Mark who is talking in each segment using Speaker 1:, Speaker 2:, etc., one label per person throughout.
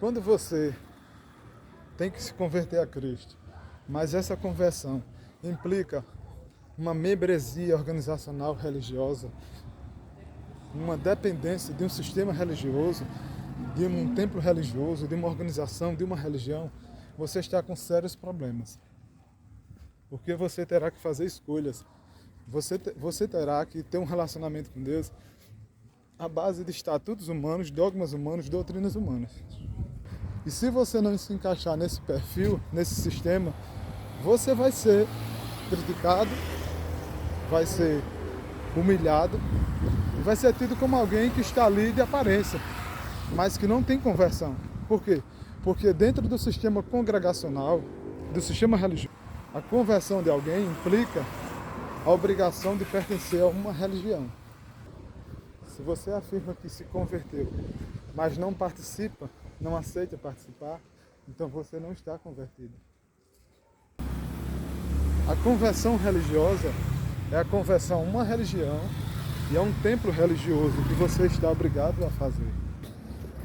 Speaker 1: Quando você tem que se converter a Cristo, mas essa conversão implica uma membresia organizacional religiosa, uma dependência de um sistema religioso, de um templo religioso, de uma organização, de uma religião, você está com sérios problemas. Porque você terá que fazer escolhas. Você terá que ter um relacionamento com Deus à base de estatutos humanos, dogmas humanos, doutrinas humanas. E se você não se encaixar nesse perfil, nesse sistema, você vai ser criticado, vai ser humilhado e vai ser tido como alguém que está ali de aparência, mas que não tem conversão. Por quê? Porque dentro do sistema congregacional, do sistema religioso, a conversão de alguém implica a obrigação de pertencer a uma religião. Se você afirma que se converteu, mas não participa, não aceita participar, então você não está convertido. A conversão religiosa é a conversão a uma religião e a um templo religioso que você está obrigado a fazer.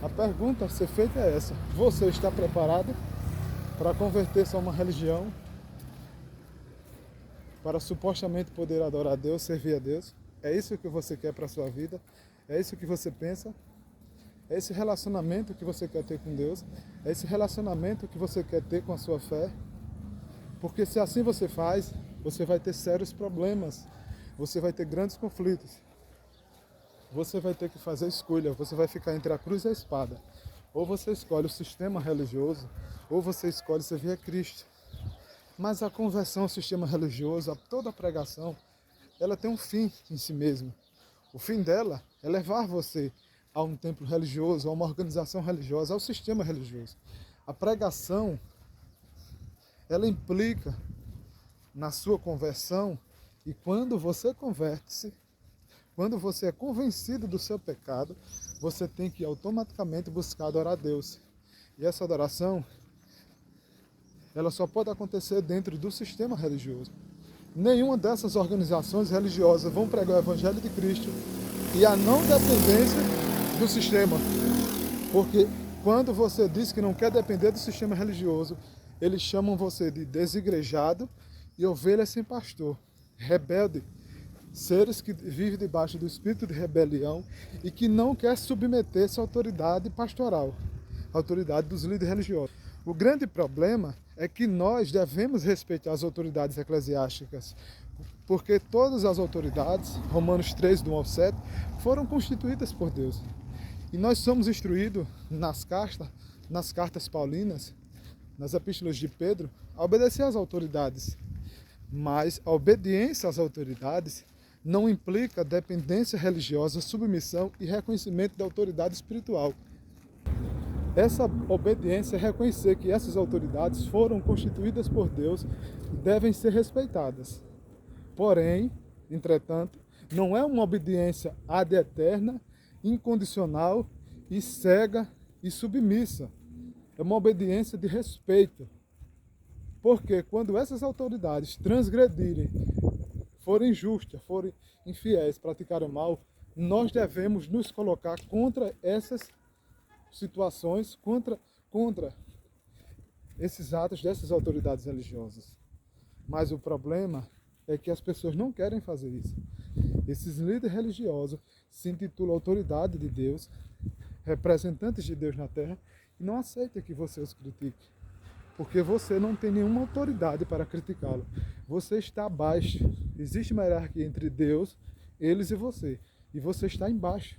Speaker 1: A pergunta a ser feita é essa: você está preparado para converter-se a uma religião, para supostamente poder adorar a Deus, servir a Deus? É isso que você quer para a sua vida? É isso que você pensa? É esse relacionamento que você quer ter com Deus? É esse relacionamento que você quer ter com a sua fé? Porque se assim você faz, você vai ter sérios problemas, você vai ter grandes conflitos. Você vai ter que fazer escolha, você vai ficar entre a cruz e a espada. Ou você escolhe o sistema religioso, ou você escolhe servir a Cristo. Mas a conversão ao sistema religioso, toda a pregação, ela tem um fim em si mesma. O fim dela é levar você a um templo religioso, a uma organização religiosa, ao sistema religioso. A pregação, ela implica na sua conversão, e quando você converte-se, quando você é convencido do seu pecado, você tem que automaticamente buscar adorar a Deus. E essa adoração, ela só pode acontecer dentro do sistema religioso. Nenhuma dessas organizações religiosas vão pregar o Evangelho de Cristo e a não dependência do sistema. Porque quando você diz que não quer depender do sistema religioso, eles chamam você de desigrejado e ovelha sem pastor, rebelde, seres que vivem debaixo do espírito de rebelião e que não quer submeter-se à autoridade pastoral, à autoridade dos líderes religiosos. O grande problema é que nós devemos respeitar as autoridades eclesiásticas, porque todas as autoridades, Romanos 3, do 1 ao 7, foram constituídas por Deus. E nós somos instruídos nas cartas paulinas, nas epístolas de Pedro, a obedecer às autoridades. Mas a obediência às autoridades não implica dependência religiosa, submissão e reconhecimento da autoridade espiritual. Essa obediência é reconhecer que essas autoridades foram constituídas por Deus e devem ser respeitadas. Porém, entretanto, não é uma obediência ad eterna, incondicional e cega e submissa. É uma obediência de respeito. Porque quando essas autoridades transgredirem, forem injustas, forem infiéis, praticarem mal, nós devemos nos colocar contra essas situações, contra esses atos dessas autoridades religiosas. Mas o problema é que as pessoas não querem fazer isso. Esses líderes religiosos se intitulam autoridade de Deus, representantes de Deus na terra, e não aceitam que você os critique. Porque você não tem nenhuma autoridade para criticá-lo. Você está abaixo. Existe uma hierarquia entre Deus, eles e você. E você está embaixo.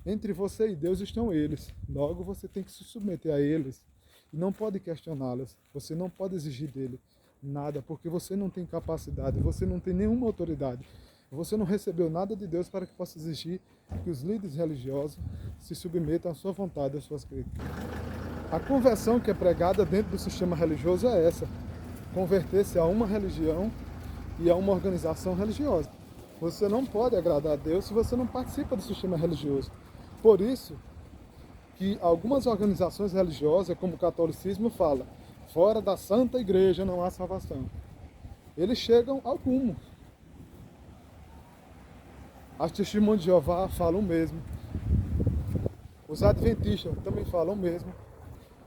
Speaker 1: Entre você e Deus estão eles. Logo, você tem que se submeter a eles. E não pode questioná-los. Você não pode exigir dele nada, porque você não tem capacidade, você não tem nenhuma autoridade. Você não recebeu nada de Deus para que possa exigir que os líderes religiosos se submetam à sua vontade, às suas críticas. A conversão que é pregada dentro do sistema religioso é essa: converter-se a uma religião e a uma organização religiosa. Você não pode agradar a Deus se você não participa do sistema religioso. Por isso que algumas organizações religiosas, como o catolicismo, falam: fora da Santa Igreja não há salvação. Eles chegam ao cume. As testemunhas de Jeová falam o mesmo. Os adventistas também falam o mesmo.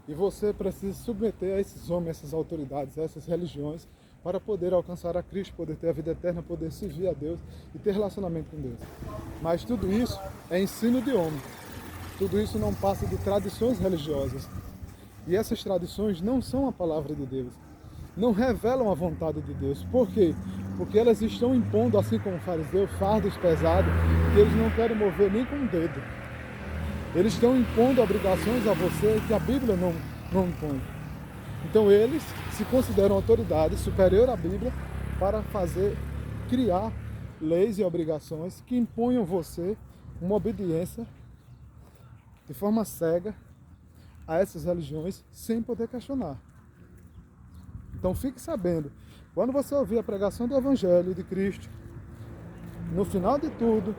Speaker 1: E você precisa se submeter a esses homens, a essas autoridades, a essas religiões, para poder alcançar a Cristo, poder ter a vida eterna, poder servir a Deus e ter relacionamento com Deus. Mas tudo isso é ensino de homem. Tudo isso não passa de tradições religiosas. E essas tradições não são a palavra de Deus. Não revelam a vontade de Deus. Por quê? Porque elas estão impondo, assim como o fariseu, fardos pesados que eles não querem mover nem com o dedo. Eles estão impondo obrigações a você que a Bíblia não impõe. Então eles se consideram autoridade superior à Bíblia para criar leis e obrigações que imponham você uma obediência de forma cega a essas religiões sem poder questionar. Então fique sabendo, quando você ouvir a pregação do Evangelho de Cristo, no final de tudo,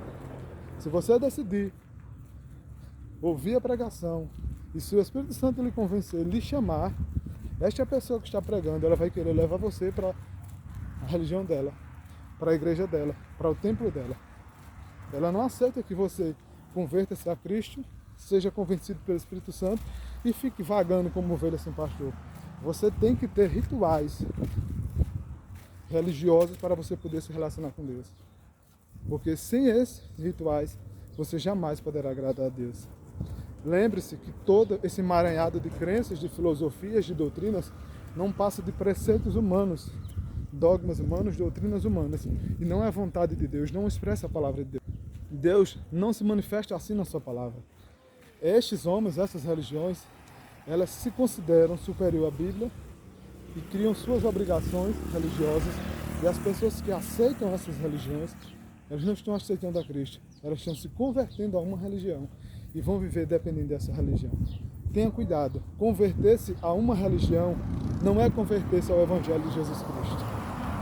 Speaker 1: se você decidir ouvir a pregação e se o Espírito Santo lhe convencer, lhe chamar, esta pessoa que está pregando, ela vai querer levar você para a religião dela, para a igreja dela, para o templo dela. Ela não aceita que você converta-se a Cristo, seja convencido pelo Espírito Santo e fique vagando como ovelha sem pastor. Você tem que ter rituais religiosos para você poder se relacionar com Deus. Porque sem esses rituais, você jamais poderá agradar a Deus. Lembre-se que todo esse emaranhado de crenças, de filosofias, de doutrinas, não passa de preceitos humanos, dogmas humanos, doutrinas humanas. E não é a vontade de Deus, não expressa a palavra de Deus. Deus não se manifesta assim na sua palavra. Estes homens, essas religiões, elas se consideram superior à Bíblia e criam suas obrigações religiosas. E as pessoas que aceitam essas religiões, elas não estão aceitando a Cristo, elas estão se convertendo a uma religião e vão viver dependendo dessa religião. Tenha cuidado, converter-se a uma religião não é converter-se ao Evangelho de Jesus Cristo.